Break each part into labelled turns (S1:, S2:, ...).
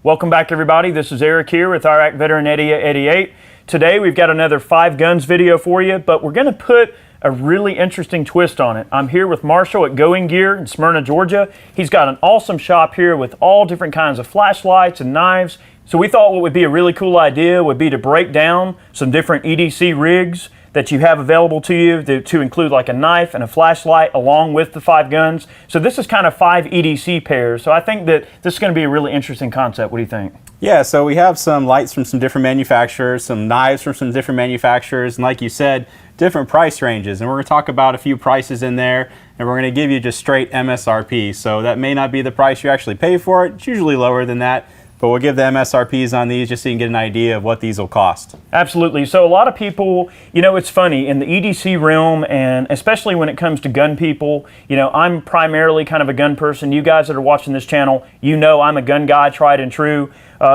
S1: Welcome back everybody, this is Eric here with Iraq Veteran Eddie 88. Today we've got another 5 guns video for you, but we're going to put a really interesting twist on it. I'm here with Marshall at Going Gear in Smyrna, Georgia. He's got an awesome shop here with all different kinds of flashlights and knives. So we thought what would be a really cool idea would be to break down some different EDC rigs that you have available to you to include like a knife and a flashlight along with the 5 guns. So this is kind of 5 EDC pairs. So I think that this is going to be a really interesting concept. What do you think?
S2: Yeah, so we have some lights from some different manufacturers, some knives from some different manufacturers, and like you said, different price ranges. And we're going to talk about a few prices in there, and we're going to give you just straight MSRP. So that may not be the price you actually pay for it. It's usually lower than that. But we'll give the MSRPs on these just so you can get an idea of what these will cost.
S1: Absolutely. So a lot of people, you know, it's funny, in the EDC realm, and especially when it comes to gun people, you know, I'm primarily kind of a gun person. You guys that are watching this channel, you know I'm a gun guy, tried and true.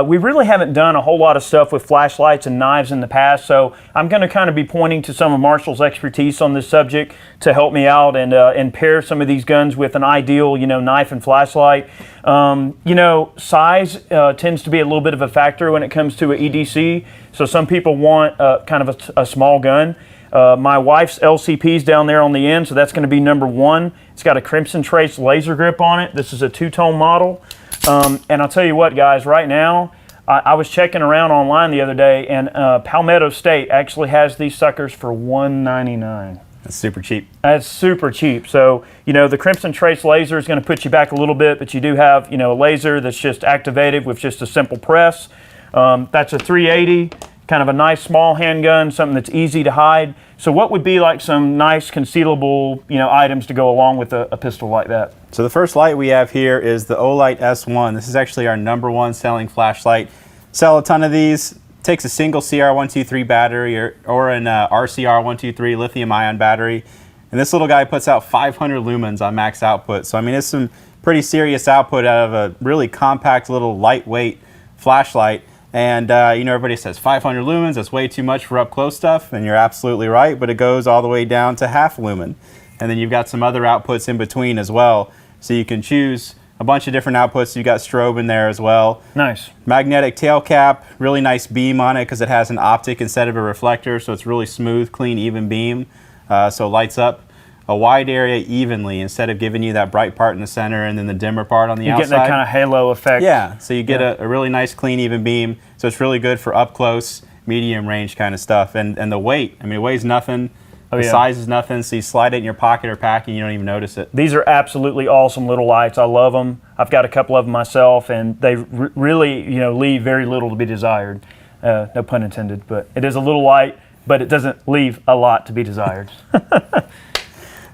S1: We really haven't done a whole lot of stuff with flashlights and knives in the past, so I'm going to kind of be pointing to some of Marshall's expertise on this subject to help me out and pair some of these guns with an ideal, you know, knife and flashlight. You know, size tends to be a little bit of a factor when it comes to an EDC, so some people want kind of a small gun. My wife's LCP's down there on the end, so that's going to be number 1. It's got a Crimson Trace laser grip on it. This is a 2-tone model. And I'll tell you what, guys, right now, I was checking around online the other day, and Palmetto State actually has these suckers for $199.
S2: That's super cheap.
S1: That's super cheap. So, you know, the Crimson Trace laser is going to put you back a little bit, but you do have, you know, a laser that's just activated with just a simple press. That's a 380. Kind of a nice small handgun, something that's easy to hide. So what would be like some nice concealable, you know, items to go along with a pistol like that?
S2: So the first light we have here is the Olight S1. This is actually our #1 selling flashlight. Sell a ton of these. Takes a single CR123 battery or an RCR123 lithium ion battery. And this little guy puts out 500 lumens on max output. So I mean, it's some pretty serious output out of a really compact little lightweight flashlight. And you know, everybody says 500 lumens, that's way too much for up close stuff, and you're absolutely right, but it goes all the way down to half lumen. And then you've got some other outputs in between as well. So you can choose a bunch of different outputs. You've got strobe in there as well.
S1: Nice.
S2: Magnetic tail cap, really nice beam on it because it has an optic instead of a reflector, so it's really smooth, clean, even beam. So it lights up a wide area evenly instead of giving you that bright part in the center and then the dimmer part on the outside.
S1: You get that kind of halo effect.
S2: Yeah, so you get a really nice, clean, even beam. So it's really good for up close, medium range kind of stuff. And the weight, I mean, it weighs nothing. The size is nothing, so you slide it in your pocket or pack and you don't even notice it.
S1: These are absolutely awesome little lights. I love them. I've got a couple of them myself, and they really, you know, leave very little to be desired. No pun intended, but it is a little light, but it doesn't leave a lot to be desired.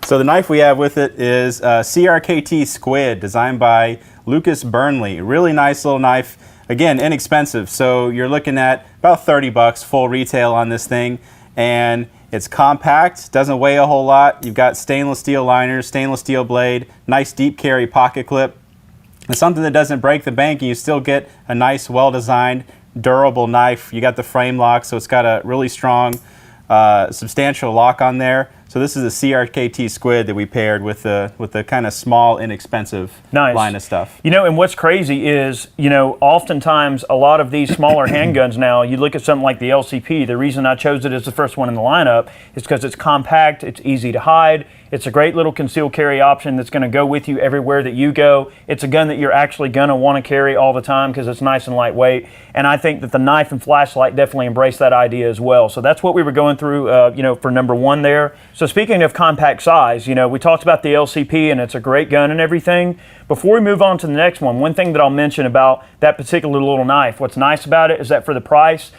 S2: So the knife we have with it is CRKT Squid, designed by Lucas Burnley. Really nice little knife. Again, inexpensive. So you're looking at about 30 bucks full retail on this thing. And it's compact, doesn't weigh a whole lot. You've got stainless steel liners, stainless steel blade, nice deep carry pocket clip. It's something that doesn't break the bank, and you still get a nice, well-designed, durable knife. You got the frame lock, so it's got a really strong, substantial lock on there. So this is a CRKT Squid that we paired with the kind of small, inexpensive line of stuff.
S1: You know, and what's crazy is, you know, oftentimes a lot of these smaller handguns now, you look at something like the LCP, the reason I chose it as the first one in the lineup is because it's compact, it's easy to hide, it's a great little concealed carry option that's going to go with you everywhere that you go. It's a gun that you're actually going to want to carry all the time because it's nice and lightweight. And I think that the knife and flashlight definitely embrace that idea as well. So that's what we were going through, you know, for #1 there. So speaking of compact size, you know, we talked about the LCP and it's a great gun and everything. Before we move on to the next one thing that I'll mention about that particular little knife, what's nice about it is that for the price,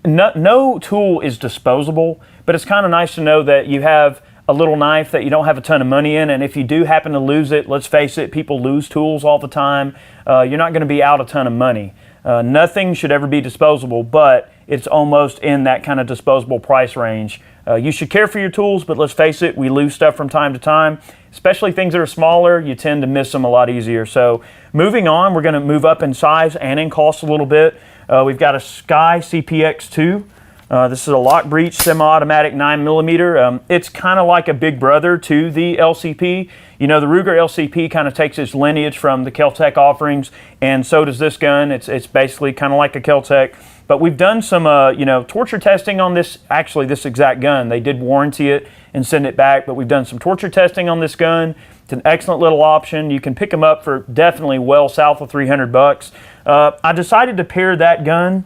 S1: no tool is disposable, but it's kind of nice to know that you have a little knife that you don't have a ton of money in, and if you do happen to lose it, let's face it, people lose tools all the time. You're not going to be out a ton of money. Nothing should ever be disposable, but it's almost in that kind of disposable price range. You should care for your tools, but let's face it, we lose stuff from time to time. Especially things that are smaller, you tend to miss them a lot easier. So moving on, we're going to move up in size and in cost a little bit. We've got a Sky CPX2. This is a lock breech semi-automatic 9mm. It's kind of like a big brother to the LCP. You know, the Ruger LCP kind of takes its lineage from the Kel-Tec offerings, and so does this gun. It's basically kind of like a Kel-Tec. But we've done some, you know, torture testing on this, actually this exact gun. They did warranty it and send it back, but we've done some torture testing on this gun. It's an excellent little option. You can pick them up for definitely well south of 300 bucks. I decided to pair that gun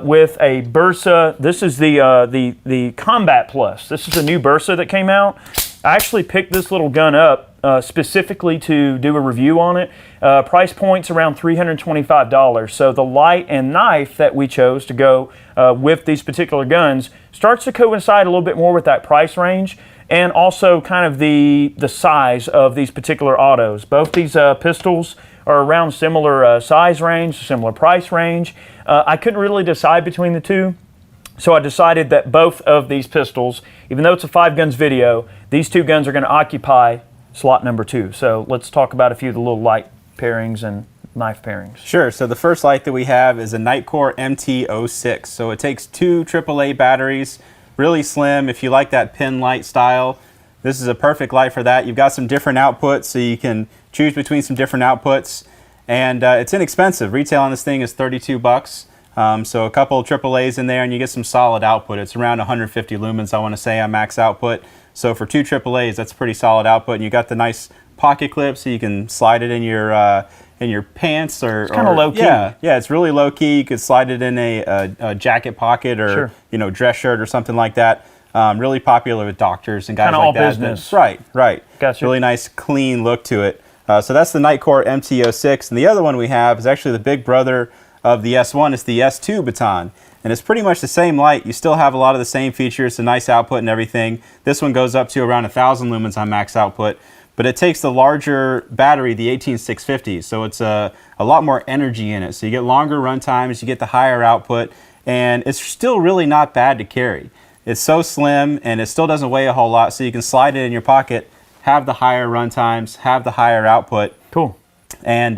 S1: with a Bersa. This is the Combat Plus. This is a new Bersa that came out. I actually picked this little gun up specifically to do a review on it. Price point's around $325. So the light and knife that we chose to go with these particular guns starts to coincide a little bit more with that price range, and also kind of the size of these particular autos. Both these pistols are around similar size range, similar price range. I couldn't really decide between the two, so I decided that both of these pistols, even though it's a 5 guns video, these 2 guns are going to occupy slot number 2. So let's talk about a few of the little light pairings and knife pairings.
S2: Sure. So the first light that we have is a Nitecore MT06. So it takes 2 AAA batteries, really slim. If you like that pin light style, this is a perfect light for that. You've got some different outputs, so you can choose between some different outputs. And it's inexpensive. Retail on this thing is 32 bucks. So a couple of AAAs in there and you get some solid output. It's around 150 lumens, I want to say, on max output. So for 2 AAAs, that's pretty solid output. And you got the nice pocket clip, so you can slide it in your pants, or
S1: it's kind of low key.
S2: Yeah, it's really low key. You could slide it in a jacket pocket, or
S1: sure,
S2: you know, dress shirt or something like that. Really popular with doctors and guys
S1: kind of
S2: like
S1: all
S2: that.
S1: business.
S2: Right.
S1: Gotcha.
S2: Really nice, clean look to it. So that's the Nitecore MT06, and the other one we have is actually the big brother of the S1. It's the S2 Baton, and it's pretty much the same light. You still have a lot of the same features, a nice output and everything. This one goes up to around 1,000 lumens on max output, but it takes the larger battery, the 18650, so it's a lot more energy in it. So you get longer run times, you get the higher output, and it's still really not bad to carry. It's so slim, and it still doesn't weigh a whole lot, so you can slide it in your pocket, have the higher run times, have the higher output.
S1: Cool.
S2: And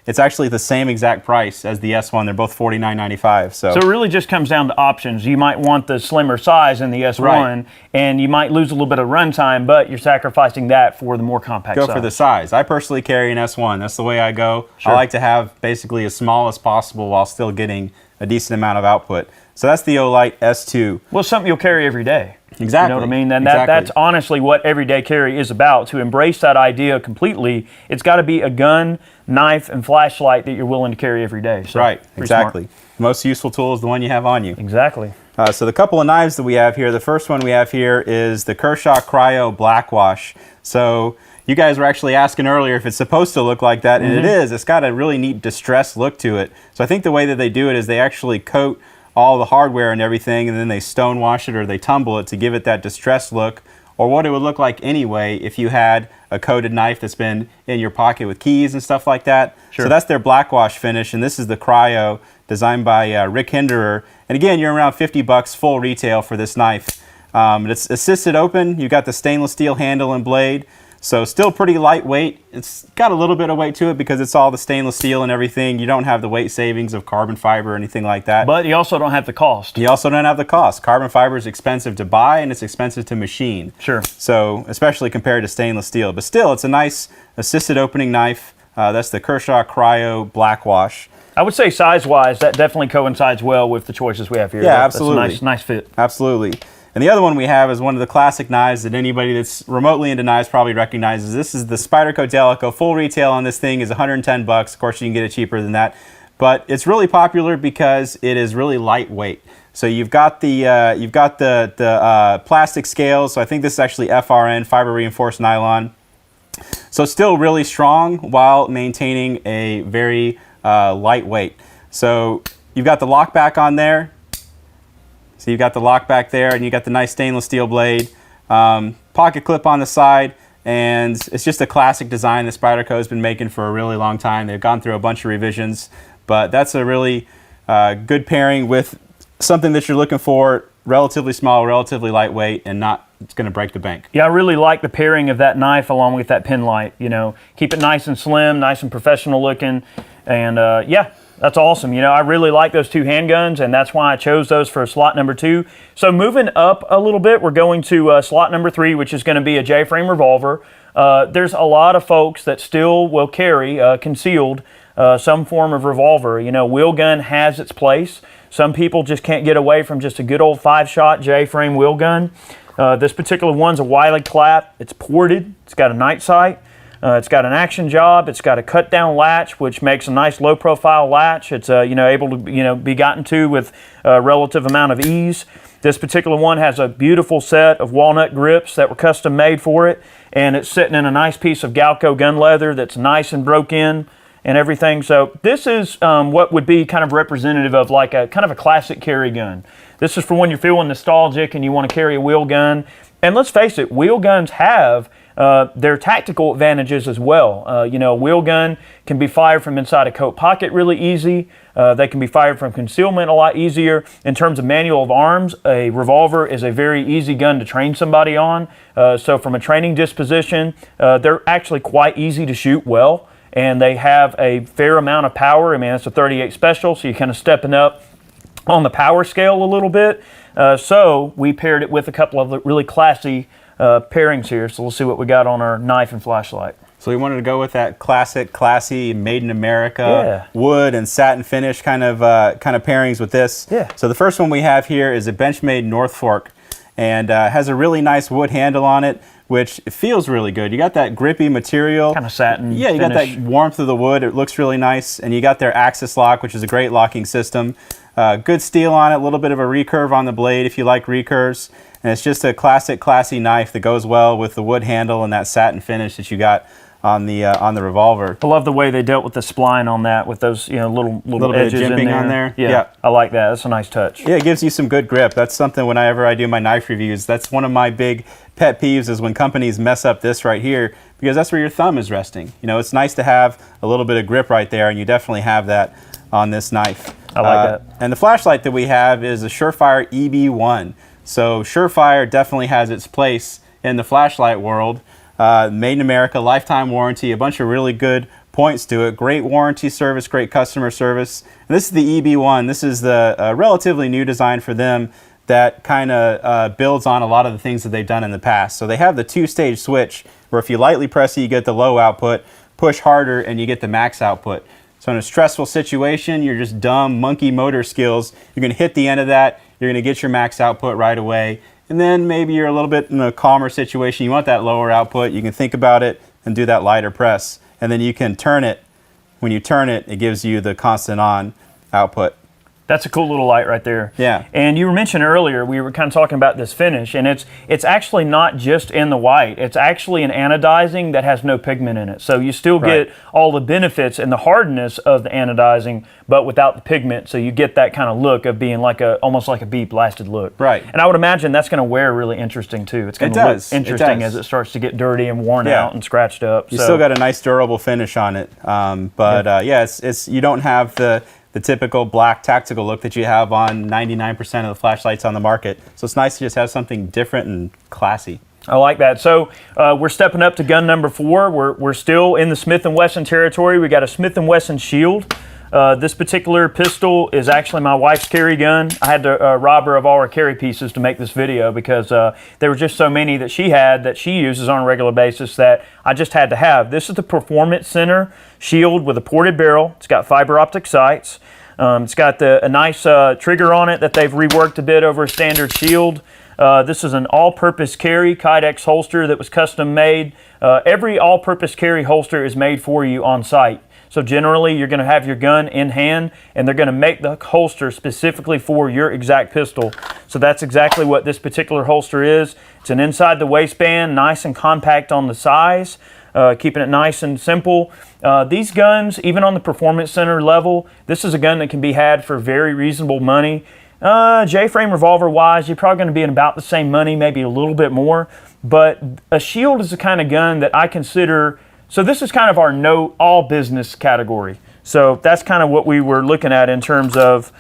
S2: it's actually the same exact price as the S1. They're both $49.95. So
S1: it really just comes down to options. You might want the slimmer size in the S1, right, and you might lose a little bit of runtime, but you're sacrificing that for the more compact size.
S2: Go for the size. I personally carry an S1. That's the way I go.
S1: Sure.
S2: I like to have basically as small as possible while still getting a decent amount of output. So that's the Olight S2.
S1: Well, something you'll carry every day.
S2: Exactly.
S1: You know what I mean? And
S2: exactly.
S1: that's honestly what everyday carry is about. To embrace that idea completely, it's got to be a gun, knife, and flashlight that you're willing to carry every day. So,
S2: right, exactly.
S1: Smart.
S2: The most useful tool is the one you have on you.
S1: Exactly.
S2: So the couple of knives that we have here, the first one we have here is the Kershaw Cryo Blackwash. So you guys were actually asking earlier if it's supposed to look like that, and it is. It's got a really neat distressed look to it. So I think the way that they do it is they actually coat all the hardware and everything, and then they stonewash it or they tumble it to give it that distressed look, or what it would look like anyway if you had a coated knife that's been in your pocket with keys and stuff like that.
S1: Sure.
S2: So that's their Blackwash finish, and this is the Cryo designed by Rick Hinderer. And again, you're around 50 bucks full retail for this knife. It's assisted open. You've got the stainless steel handle and blade. So still pretty lightweight. It's got a little bit of weight to it because it's all the stainless steel and everything. You don't have the weight savings of carbon fiber or anything like that.
S1: But you also don't have the cost.
S2: You also don't have the cost. Carbon fiber is expensive to buy and it's expensive to machine.
S1: Sure.
S2: So especially compared to stainless steel. But still, it's a nice assisted opening knife. That's the Kershaw Cryo Blackwash.
S1: I would say size-wise, that definitely coincides well with the choices we have here.
S2: Yeah, absolutely.
S1: That's a nice fit.
S2: Absolutely. And the other one we have is one of the classic knives that anybody that's remotely into knives probably recognizes. This is the Spyderco Delica. Full retail on this thing is 110 bucks. Of course, you can get it cheaper than that. But it's really popular because it is really lightweight. So you've got the plastic scales. So I think this is actually FRN, fiber reinforced nylon. So still really strong while maintaining a very lightweight. So you've got the lock back on there. So you've got the lock back there, and you got the nice stainless steel blade, pocket clip on the side, and it's just a classic design that Spyderco has been making for a really long time. They've gone through a bunch of revisions, but that's a really good pairing with something that you're looking for, relatively small, relatively lightweight, and not it's going to break the bank.
S1: Yeah, I really like the pairing of that knife along with that pin light. You know, keep it nice and slim, nice and professional looking, and yeah. That's awesome. You know, I really like those two handguns, and that's why I chose those for slot number 2. So moving up a little bit, we're going to slot number 3, which is going to be a J-frame revolver. There's a lot of folks that still will carry concealed some form of revolver. You know, wheel gun has its place. Some people just can't get away from just a good old 5-shot J-frame wheel gun. This particular one's a Wiley Clapp. It's ported. It's got a night sight. It's got an action job. It's got a cut down latch, which makes a nice low profile latch. It's able to be gotten to with a relative amount of ease. This particular one has a beautiful set of walnut grips that were custom made for it, and it's sitting in a nice piece of Galco gun leather that's nice and broke in and everything. So this is what would be kind of representative of like a kind of a classic carry gun. This is for when you're feeling nostalgic and you want to carry a wheel gun. And let's face it, wheel guns have their tactical advantages as well. A wheel gun can be fired from inside a coat pocket really easy. They can be fired from concealment a lot easier. In terms of manual of arms, a revolver is a very easy gun to train somebody on. So from a training disposition, they're actually quite easy to shoot well, and they have a fair amount of power. I mean, it's a 38 special, so you're kind of stepping up on the power scale a little bit. So we paired it with a couple of really classy pairings here. So we'll see what we got on our knife and flashlight.
S2: So we wanted to go with that classic, classy, made in America, wood and satin finish kind of pairings with this.
S1: Yeah.
S2: So the first one we have here is a Benchmade North Fork, and has a really nice wood handle on it, which feels really good. You got that grippy material.
S1: Kind of satin
S2: Yeah, you
S1: finish.
S2: got that warmth of the wood. It looks really nice. And you got their Axis lock, which is a great locking system. Good steel on it, a little bit of a recurve on the blade if you like recurves. And it's just a classic, classy knife that goes well with the wood handle and that satin finish that you got on the revolver.
S1: I love the way they dealt with the spline on that, with those little edges
S2: bit of jimping
S1: in there.
S2: on there.
S1: Yeah, I like that. That's a nice touch.
S2: Yeah, it gives you some good grip. That's something whenever I do my knife reviews, that's one of my big pet peeves is when companies mess up this right here, because that's where your thumb is resting. You know, it's nice to have a little bit of grip right there, and you definitely have that on this knife.
S1: I like that.
S2: And the flashlight that we have is a Surefire EB1. So Surefire definitely has its place in the flashlight world. Made in America, lifetime warranty, a bunch of really good points to it. Great warranty service, great customer service. And this is the EB1. This is the relatively new design for them that kind of builds on a lot of the things that they've done in the past. So they have the 2-stage switch where if you lightly press it, you get the low output, push harder, and you get the max output. So in a stressful situation, you're just dumb monkey motor skills. You're going to hit the end of that. You're going to get your max output right away. And then maybe you're a little bit in a calmer situation. You want that lower output. You can think about it and do that lighter press. And then you can turn it. When you turn it, it gives you the constant on output.
S1: That's a cool little light right there.
S2: Yeah.
S1: And you were mentioning earlier, we were kind of talking about this finish, and it's actually not just in the white. It's actually an anodizing that has no pigment in it. So you still get all the benefits and the hardness of the anodizing, but without the pigment. So you get that kind of look of being like almost like a bead blasted look.
S2: Right.
S1: And I would imagine that's going to wear really interesting too. It's going to look interesting as it starts to get dirty and worn out and scratched up.
S2: You still got a nice durable finish on it. It's you don't have the typical black tactical look that you have on 99% of the flashlights on the market. So it's nice to just have something different and classy.
S1: I like that. So we're stepping up to gun number 4. We're still in the Smith & Wesson territory. We got a Smith & Wesson Shield. This particular pistol is actually my wife's carry gun. I had to rob her of all her carry pieces to make this video because there were just so many that she had that she uses on a regular basis that I just had to have. This is the Performance Center Shield with a ported barrel. It's got fiber optic sights. It's got a nice trigger on it that they've reworked a bit over a standard shield. This is an all-purpose carry Kydex holster that was custom made. Every all-purpose carry holster is made for you on site. So generally, you're going to have your gun in hand, and they're going to make the holster specifically for your exact pistol. So that's exactly what this particular holster is. It's an inside the waistband, nice and compact on the size, keeping it nice and simple. These guns, even on the Performance Center level, this is a gun that can be had for very reasonable money. J-frame revolver-wise, you're probably going to be in about the same money, maybe a little bit more. But a Shield is the kind of gun that I consider. So this is kind of our all business category. So that's kind of what we were looking at in terms of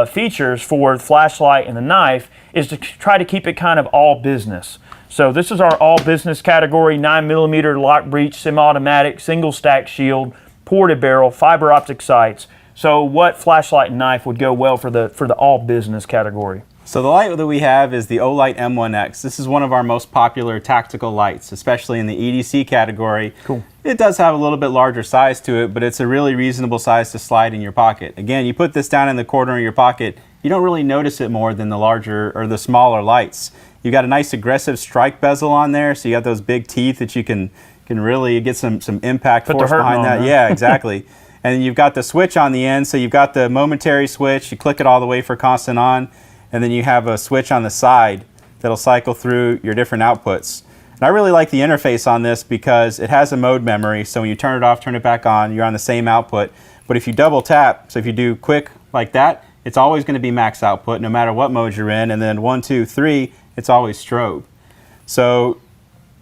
S1: features for the flashlight and the knife, is to try to keep it kind of all business. So this is our all business category: 9mm lock breech, semi-automatic, single stack shield, ported barrel, fiber optic sights, So what flashlight and knife would go well for the all business category?
S2: So the light that we have is the Olight M1X. This is one of our most popular tactical lights, especially in the EDC category.
S1: Cool.
S2: It does have a little bit larger size to it, but it's a really reasonable size to slide in your pocket. Again, you put this down in the corner of your pocket, you don't really notice it more than the larger or the smaller lights. You've got a nice aggressive strike bezel on there, so you got those big teeth that you can really get some impact force behind that. Yeah, exactly. And you've got the switch on the end, so you've got the momentary switch, you click it all the way for constant on, and then you have a switch on the side that'll cycle through your different outputs. And I really like the interface on this because it has a mode memory, so when you turn it off, turn it back on, you're on the same output. But if you double tap, so if you do quick like that, it's always going to be max output no matter what mode you're in, and then 1, 2, 3, it's always strobe. So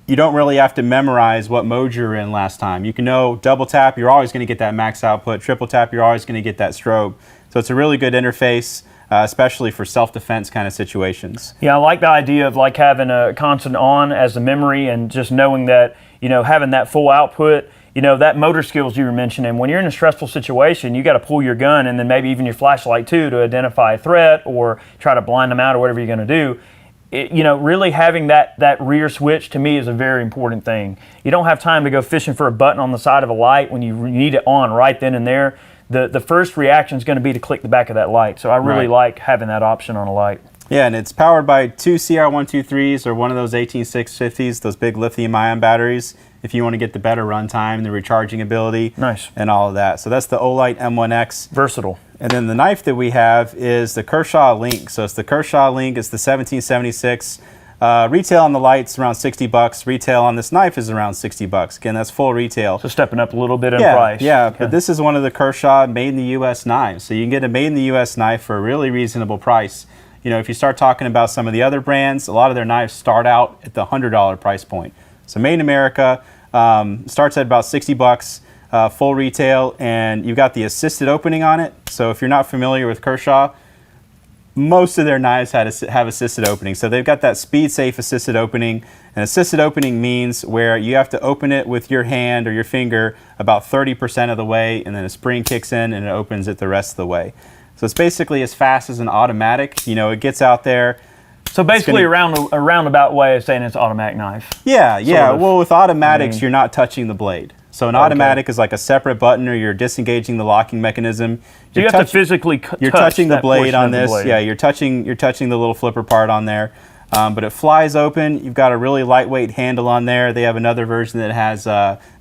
S2: you don't really have to memorize what mode you're in last time. You can know double tap, you're always going to get that max output. Triple tap, you're always going to get that strobe. So it's a really good interface, especially for self-defense kind of situations.
S1: Yeah, I like the idea of like having a constant on as a memory and just knowing that, you know, having that full output, you know, that motor skills you were mentioning, when you're in a stressful situation, you got to pull your gun and then maybe even your flashlight too to identify a threat or try to blind them out or whatever you're going to do. You know, really having that rear switch to me is a very important thing. You don't have time to go fishing for a button on the side of a light when you need it on right then and there. The first reaction is going to be to click the back of that light. So I really like having that option on a light. Yeah,
S2: and it's powered by 2 CR123s or one of those 18650s, those big lithium-ion batteries, if you want to get the better runtime, the recharging ability, and all of that. So that's the Olight M1X.
S1: Versatile.
S2: And then the knife that we have is the Kershaw Link. So it's the Kershaw Link. It's the 1776. Retail on the light's around $60. Retail on this knife is around $60. Again, that's full retail.
S1: So stepping up a little bit in price.
S2: Yeah, okay. But this is one of the Kershaw made in the U.S. knives. So you can get a made in the U.S. knife for a really reasonable price. You know, if you start talking about some of the other brands, a lot of their knives start out at the $100 price point. So made in America starts at about $60. Full retail, and you've got the assisted opening on it. So if you're not familiar with Kershaw, most of their knives have assisted opening. So they've got that speed safe assisted opening. And assisted opening means where you have to open it with your hand or your finger about 30% of the way, and then a spring kicks in and it opens it the rest of the way. So it's basically as fast as an automatic. You know, it gets out there.
S1: So basically a roundabout way of saying it's an automatic knife.
S2: Yeah, yeah. Sort of. Well, with automatics, you're not touching the blade. So an automatic is like a separate button, or you're disengaging the locking mechanism.
S1: So you have to physically
S2: you're touching the blade on this. Yeah, you're touching the little flipper part on there. But it flies open. You've got a really lightweight handle on there. They have another version that has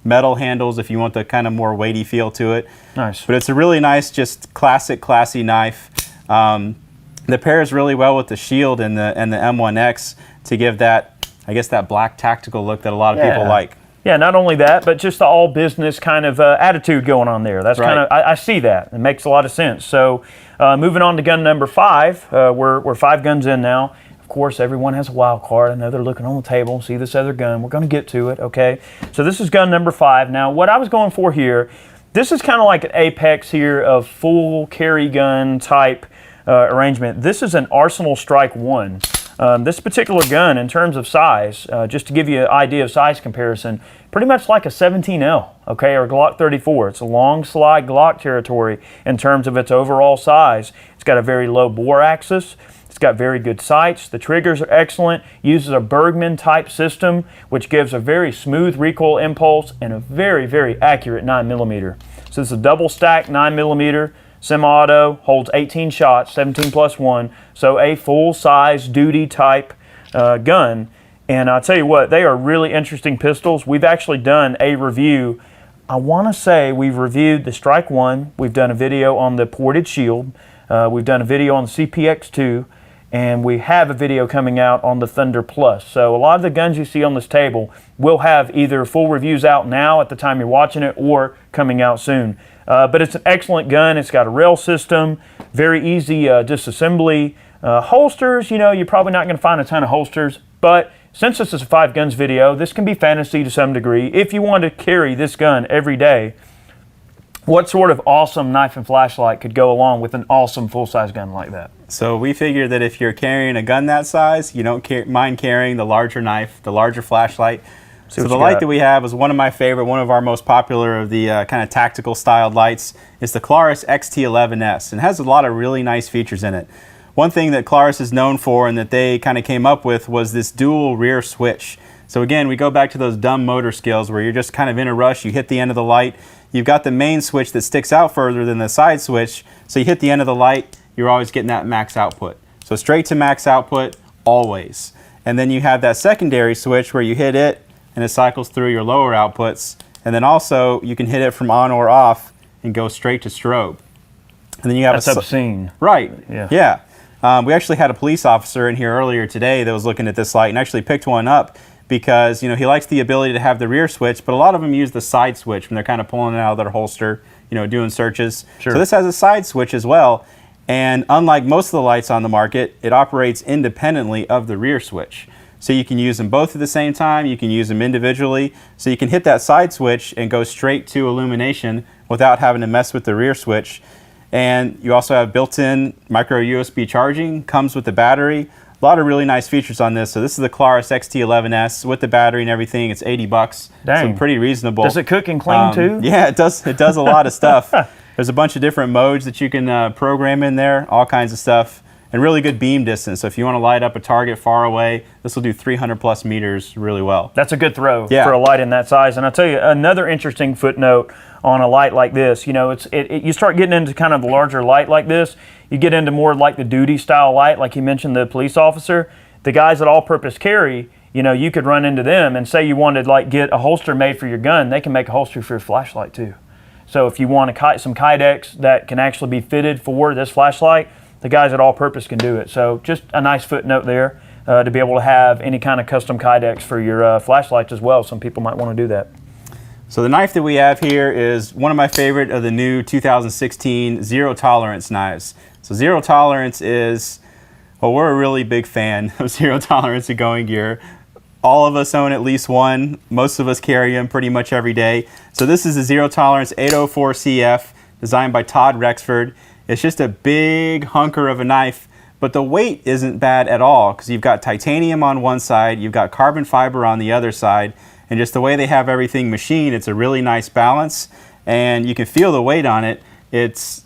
S2: metal handles if you want the kind of more weighty feel to it.
S1: Nice.
S2: But it's a really nice, just classic, classy knife. That pairs really well with the shield and the M1X to give that, I guess, that black tactical look that a lot of people like.
S1: Yeah, not only that, but just the all business kind of attitude going on there. That's kind of, I see that. It makes a lot of sense. So moving on to gun number 5, we're 5 guns in now. Of course, everyone has a wild card. I know they're looking on the table, see this other gun. We're going to get to it, okay? So this is gun number 5. Now, what I was going for here, this is kind of like an apex here of full carry gun type arrangement. This is an Arsenal Strike 1. This particular gun, in terms of size, just to give you an idea of size comparison, pretty much like a 17L, okay, or Glock 34. It's a long slide Glock territory in terms of its overall size. It's got a very low bore axis. It's got very good sights. The triggers are excellent. Uses a Bergman type system, which gives a very smooth recoil impulse and a very, very accurate 9mm. So it's a double stack 9mm. Semi-auto, holds 18 shots, 17 plus 1, so a full-size duty type gun. And I'll tell you what, they are really interesting pistols. We've actually done a review. I want to say we've reviewed the Strike 1. We've done a video on the ported shield. We've done a video on the CPX2. And we have a video coming out on the Thunder Plus. So a lot of the guns you see on this table will have either full reviews out now at the time you're watching it or coming out soon. But it's an excellent gun. It's got a rail system, very easy disassembly. Holsters, you know, you're probably not going to find a ton of holsters, but since this is a 5 guns video, this can be fantasy to some degree. If you want to carry this gun every day, what sort of awesome knife and flashlight could go along with an awesome full-size gun like that?
S2: So we figure that if you're carrying a gun that size, you don't mind carrying the larger knife, the larger flashlight. So the light that we have is one of my favorite, one of our most popular of the kind of tactical styled lights. It's the Klarus XT115, and it has a lot of really nice features in it. One thing that Klarus is known for and that they kind of came up with was this dual rear switch. So again, we go back to those dumb motor skills where you're just kind of in a rush, you hit the end of the light, you've got the main switch that sticks out further than the side switch, so you hit the end of the light, you're always getting that max output. So straight to max output, always. And then you have that secondary switch where you hit it and it cycles through your lower outputs, and then also you can hit it from on or off and go straight to strobe. And then you have
S1: That's obscene.
S2: Right.
S1: Yeah.
S2: We actually had a police officer in here earlier today that was looking at this light and actually picked one up because, you know, he likes the ability to have the rear switch, but a lot of them use the side switch when they're kind of pulling it out of their holster, you know, doing searches.
S1: Sure.
S2: So this has a side switch as well, and unlike most of the lights on the market, it operates independently of the rear switch. So you can use them both at the same time, you can use them individually, so you can hit that side switch and go straight to illumination without having to mess with the rear switch. And you also have built-in micro USB charging, comes with the battery. A lot of really nice features on this. So this is the Klarus XT115 with the battery and everything. It's $80.
S1: Dang.
S2: So pretty reasonable.
S1: Does it cook and clean too?
S2: Yeah, it does. It does a lot of stuff. There's a bunch of different modes that you can program in there, all kinds of stuff. And really good beam distance. So if you want to light up a target far away, this will do 300 plus meters really well.
S1: That's a good throw
S2: Yeah.
S1: for a light in that size. And I'll tell you another interesting footnote on a light like this. You know, you start getting into kind of the larger light like this, you get into more like the duty style light, like you mentioned the police officer. The guys that all-purpose carry, you know, you could run into them and say you wanted like get a holster made for your gun, they can make a holster for your flashlight too. So if you want some Kydex that can actually be fitted for this flashlight, the guys at All Purpose can do it. So just a nice footnote there to be able to have any kind of custom Kydex for your flashlights as well. Some people might want to do that.
S2: So the knife that we have here is one of my favorite of the new 2016 zero tolerance knives. So zero tolerance is, well, we're a really big fan of zero tolerance and going gear. All of us own at least one. Most of us carry them pretty much every day. So this is a zero tolerance 804 CF designed by Todd Rexford. It's just a big hunker of a knife, but the weight isn't bad at all because you've got titanium on one side, you've got carbon fiber on the other side, and just the way they have everything machined, it's a really nice balance, and you can feel the weight on it. It's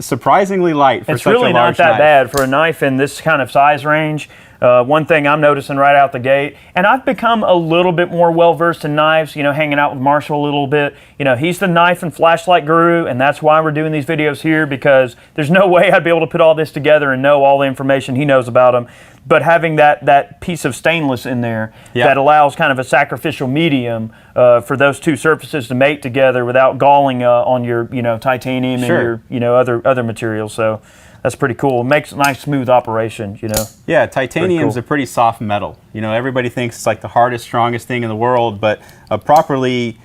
S2: surprisingly light for such a large knife.
S1: It's really not that bad for a knife in this kind of size range. One thing I'm noticing right out the gate, and I've become a little bit more well-versed in knives, you know, hanging out with Marshall a little bit. You know, he's the knife and flashlight guru, and that's why we're doing these videos here, because there's no way I'd be able to put all this together and know all the information he knows about them. But having that piece of stainless in there that allows kind of a sacrificial medium for those two surfaces to mate together without galling on your, you know, titanium and your, you know, other materials. So that's pretty cool. It makes a nice smooth operation, you know.
S2: Yeah, titanium's a pretty soft metal. You know, everybody thinks it's like the hardest, strongest thing in the world, but a properly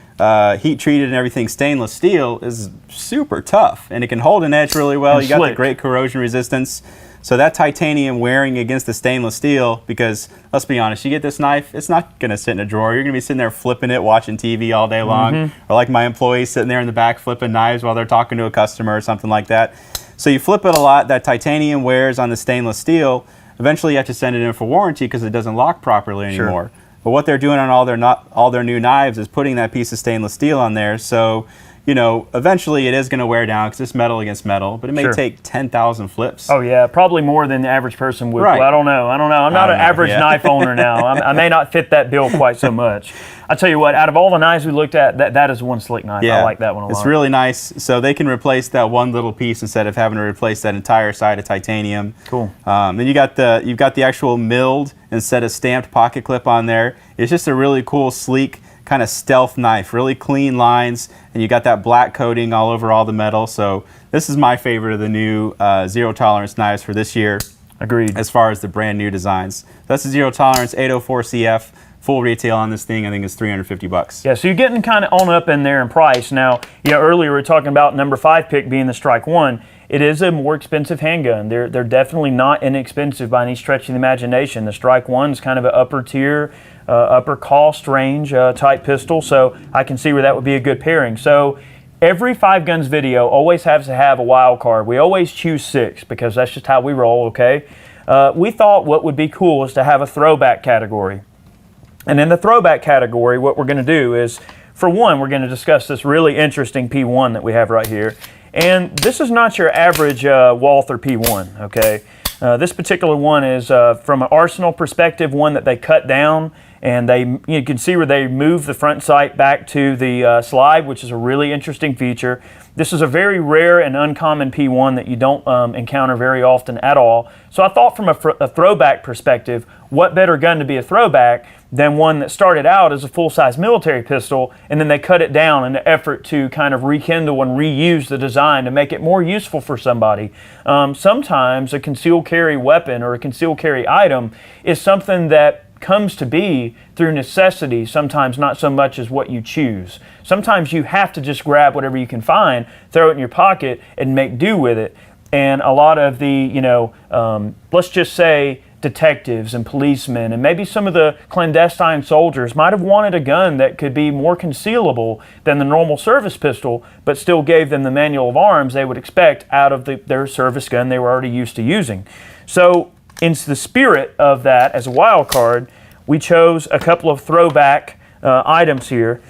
S2: heat treated and everything stainless steel is super tough, and it can hold an edge really well. You got the great corrosion resistance. So that titanium wearing against the stainless steel, because let's be honest, you get this knife, it's not going to sit in a drawer. You're going to be sitting there flipping it, watching TV all day long, or like my employees sitting there in the back flipping knives while they're talking to a customer or something like that. So you flip it a lot, that titanium wears on the stainless steel. Eventually you have to send it in for warranty because it doesn't lock properly anymore. But what they're doing on all their new knives is putting that piece of stainless steel on there. So, you know, eventually it is going to wear down because it's metal against metal, but it may take 10,000 flips.
S1: Oh yeah, probably more than the average person would.
S2: Right.
S1: Well, I don't know. I'm not an average knife owner now. I may not fit that bill quite so much. I tell you what, out of all the knives we looked at, that is one slick knife. I like that one a lot.
S2: It's really nice. So they can replace that one little piece instead of having to replace that entire side of titanium.
S1: Cool.
S2: Then you've got the actual milled instead of stamped pocket clip on there. It's just a really cool, sleek, kind of stealth knife, really clean lines, and you got that black coating all over all the metal. So this is my favorite of the new zero tolerance knives for this year.
S1: Agreed.
S2: As far as the brand new designs. That's the zero tolerance 804 CF. Full retail on this thing, I think, is $350.
S1: Yeah, so you're getting kind of on up in there in price. Now, you know, earlier we were talking about number 5 pick being the Strike 1. It is a more expensive handgun. They're definitely not inexpensive by any stretch of the imagination. The Strike 1 is kind of an upper tier, upper cost range type pistol, so I can see where that would be a good pairing. So every 5 Guns video always has to have a wild card. We always choose 6 because that's just how we roll, okay? We thought what would be cool is to have a throwback category. And in the throwback category, what we're going to do is, for one, we're going to discuss this really interesting P1 that we have right here. And this is not your average Walther P1, okay? This particular one is, from an arsenal perspective, one that they cut down, and you can see where they move the front sight back to the slide, which is a really interesting feature. This is a very rare and uncommon P1 that you don't encounter very often at all. So I thought from a throwback perspective, what better gun to be a throwback than one that started out as a full-size military pistol, and then they cut it down in an effort to kind of rekindle and reuse the design to make it more useful for somebody. Sometimes a concealed carry weapon or a concealed carry item is something that comes to be through necessity, sometimes not so much as what you choose. Sometimes you have to just grab whatever you can find, throw it in your pocket, and make do with it. And a lot of the, let's just say, detectives and policemen and maybe some of the clandestine soldiers might have wanted a gun that could be more concealable than the normal service pistol, but still gave them the manual of arms they would expect out of their service gun they were already used to using. So in the spirit of that, as a wild card, we chose a couple of throwback items here.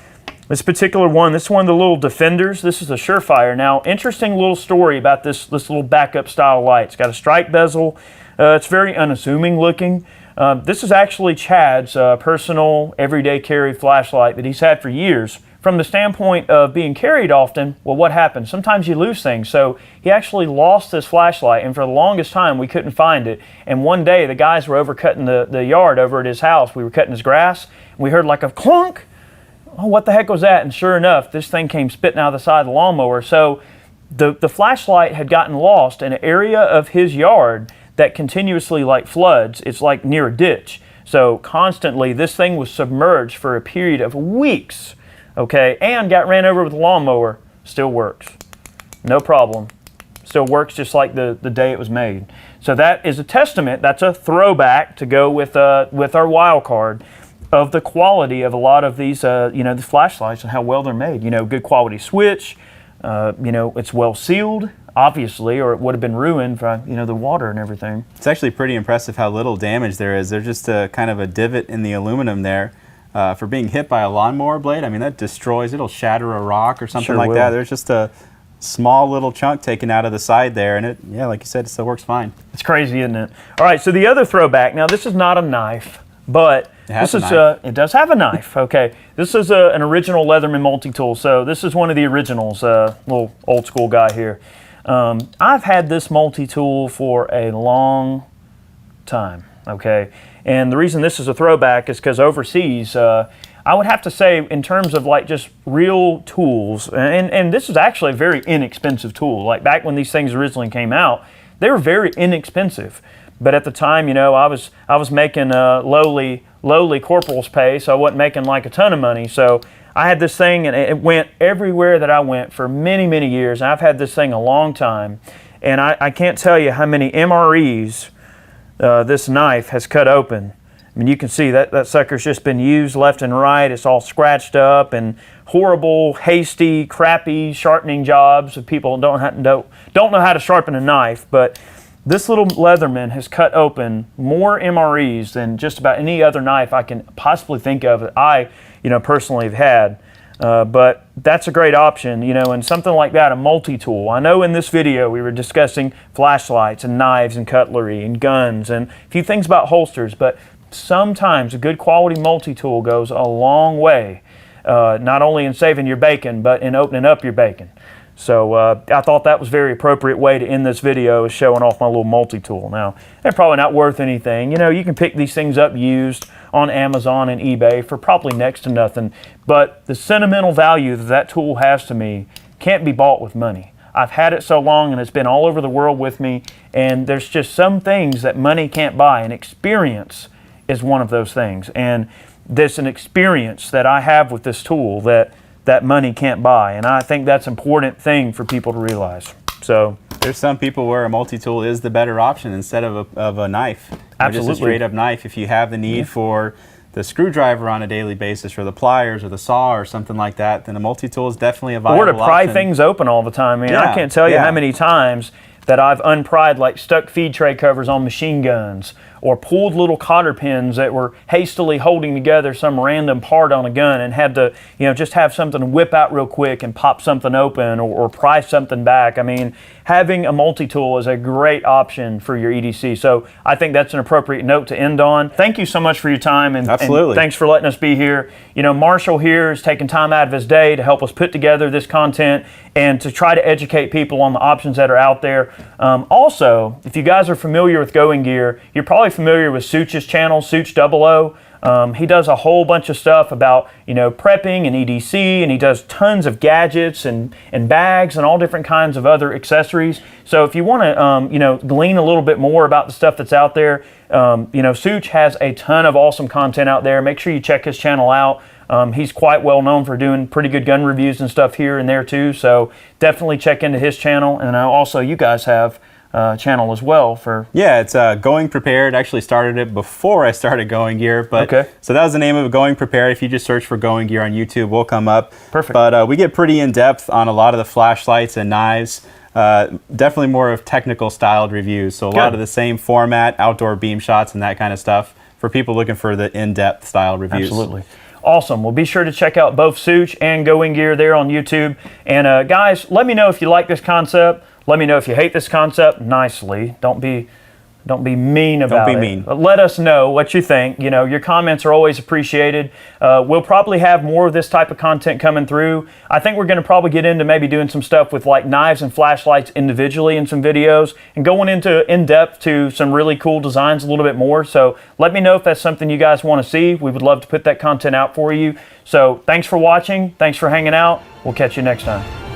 S1: This particular one, this is one of the little Defenders. This is a Surefire. Now, interesting little story about this little backup style light. It's got a strike bezel. It's very unassuming looking. This is actually Chad's personal everyday carry flashlight that he's had for years. From the standpoint of being carried often, well, what happens? Sometimes you lose things. So he actually lost this flashlight, and for the longest time we couldn't find it. And one day the guys were over cutting the yard over at his house. We were cutting his grass, and we heard like a clunk. Oh, what the heck was that? And sure enough, this thing came spitting out of the side of the lawnmower. So the flashlight had gotten lost in an area of his yard that continuously like floods. It's like near a ditch. So constantly this thing was submerged for a period of weeks, okay, and got ran over with a lawnmower. Still works. No problem. Still works just like the day it was made. So that is a testament, that's a throwback to go with our wild card of the quality of a lot of these, the flashlights and how well they're made. Good quality switch, it's well sealed, obviously, or it would have been ruined by, the water and everything.
S2: It's actually pretty impressive how little damage there is. There's just a kind of a divot in the aluminum there. For being hit by a lawnmower blade, I mean, that destroys, it'll shatter a rock or something
S1: Sure
S2: like
S1: will.
S2: that. There's just a small little chunk taken out of the side there, and it, like you said, it still works fine.
S1: It's crazy, isn't it? All right, so the other throwback, now this is not a knife, but it does have a knife, okay. This is an original Leatherman multi-tool, so this is one of the originals, little old school guy here. I've had this multi-tool for a long time, okay, and the reason this is a throwback is because overseas, I would have to say in terms of like just real tools, and this is actually a very inexpensive tool. Like back when these things originally came out, they were very inexpensive. But at the time, I was making lowly corporal's pay, so I wasn't making like a ton of money. So I had this thing, and it went everywhere that I went for many, many years. And I've had this thing a long time, and I can't tell you how many MREs this knife has cut open. I mean, you can see that sucker's just been used left and right. It's all scratched up and horrible, hasty, crappy sharpening jobs of people don't know how to sharpen a knife. But this little Leatherman has cut open more MREs than just about any other knife I can possibly think of that I, personally have had. But that's a great option, and something like that, a multi-tool. I know in this video we were discussing flashlights and knives and cutlery and guns and a few things about holsters, but sometimes a good quality multi-tool goes a long way, not only in saving your bacon, but in opening up your bacon. So I thought that was a very appropriate way to end this video, is showing off my little multi-tool. Now, they're probably not worth anything. You can pick these things up used on Amazon and eBay for probably next to nothing, but the sentimental value that tool has to me can't be bought with money. I've had it so long, and it's been all over the world with me, and there's just some things that money can't buy, and experience is one of those things. And there's an experience that I have with this tool that money can't buy, and I think that's an important thing for people to realize. So
S2: there's some people where a multi-tool is the better option instead of a knife.
S1: Absolutely.
S2: Just a straight up knife. If you have the need for the screwdriver on a daily basis, or the pliers or the saw or something like that, then a multi-tool is definitely a viable option.
S1: Or to pry things open all the time. I can't tell you how many times that I've unpried like stuck feed tray covers on machine guns, or pulled little cotter pins that were hastily holding together some random part on a gun and had to, just have something to whip out real quick and pop something open or pry something back. I mean, having a multi-tool is a great option for your EDC. So I think that's an appropriate note to end on. Thank you so much for your time, and thanks for letting us be here. Marshall here is taking time out of his day to help us put together this content and to try to educate people on the options that are out there. Also, if you guys are familiar with Going Gear, you're probably familiar with Such's channel, Such 00. He does a whole bunch of stuff about, prepping and EDC, and he does tons of gadgets and bags and all different kinds of other accessories. So if you want to, glean a little bit more about the stuff that's out there, Such has a ton of awesome content out there. Make sure you check his channel out. He's quite well known for doing pretty good gun reviews and stuff here and there too. So definitely check into his channel. And also, you guys have channel as well for...
S2: Yeah, it's Going Prepared. I actually started it before I started Going Gear. But
S1: okay.
S2: So that was the name of it, Going Prepared. If you just search for Going Gear on YouTube, we'll come up.
S1: Perfect.
S2: But we get pretty in-depth on a lot of the flashlights and knives. Definitely more of technical styled reviews. So a lot of the same format, outdoor beam shots and that kind of stuff for people looking for the in-depth style reviews.
S1: Absolutely. Awesome. Well, be sure to check out both Such and Going Gear there on YouTube. And guys, let me know if you like this concept. Let me know if you hate this concept nicely. Don't be mean about it.
S2: Don't be mean.
S1: But let us know what you think. Your comments are always appreciated. We'll probably have more of this type of content coming through. I think we're going to probably get into maybe doing some stuff with like knives and flashlights individually in some videos and going into in-depth to some really cool designs a little bit more. So let me know if that's something you guys want to see. We would love to put that content out for you. So thanks for watching. Thanks for hanging out. We'll catch you next time.